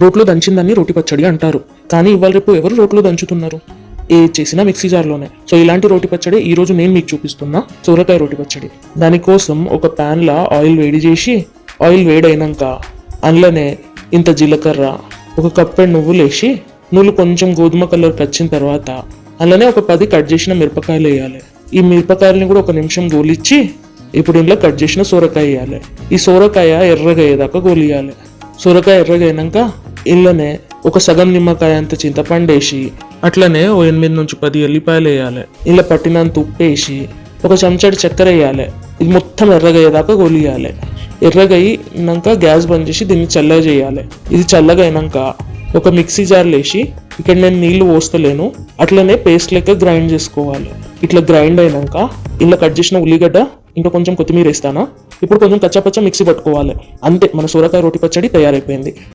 రోట్లో దంచిందాన్ని రోటి పచ్చడి అంటారు. కానీ ఇవాళ రేపు ఎవరు రోట్లో దంచుతున్నారు? ఏ చేసినా మిక్సీ జార్లోనే. సో ఇలాంటి రోటి పచ్చడి ఈ రోజు నేను మీకు చూపిస్తున్నా, సోరకాయ రోటి పచ్చడి. దానికోసం ఒక ప్యాన్లో ఆయిల్ వేడి చేసి, ఆయిల్ వేడైనాక అందులోనే ఇంత జీలకర్ర, ఒక కప్పెడు నువ్వులు వేసి, నువ్వులు కొంచెం గోధుమ కలర్కి వచ్చిన తర్వాత అందులోనే ఒక 10 కట్ చేసిన మిరపకాయలు వేయాలి. ఈ మిరపకాయలని కూడా ఒక నిమిషం గోలిచ్చి ఇప్పుడు ఇంట్లో కట్ చేసిన సోరకాయ వేయాలి. ఈ సోరకాయ ఎర్రగా అయ్యేదాకా గోలియాలి. సోరకాయ ఎర్రగా అయినాక ఇంట్లోనే ఒక సగం నిమ్మకాయ అంత చింతపండు వేసి, అట్లనే ఓ 8 నుంచి 10 ఎల్లిపాయలు వేయాలి. ఇలా పట్టినంత ఉప్పు వేసి, ఒక చెంచాడు చక్కెర వేయాలి. ఇది మొత్తం ఎర్రగా అయ్యేదాకా గోలియాలి. ఎర్రగా అయినాక గ్యాస్ బంద్ చేసి దీన్ని చల్లగా చేయాలి. ఇది చల్లగా అయినాక ఒక మిక్సీ జార్లో వేసి, ఇక్కడ నేను నీళ్లు పోస్తలేను, అట్లనే పేస్ట్ లెక్క గ్రైండ్ చేసుకోవాలి. ఇట్లా గ్రైండ్ అయినాక ఇలా కట్ చేసిన ఉల్లిగడ్డ ఇంకా కొంచెం కొత్తిమీర వేస్తానా. ఇప్పుడు కొంచెం కచ్చాపచ్చ మిక్సీ పట్టుకోవాలి. అంతే, మన సోరకాయ రోటి పచ్చడి తయారైపోయింది.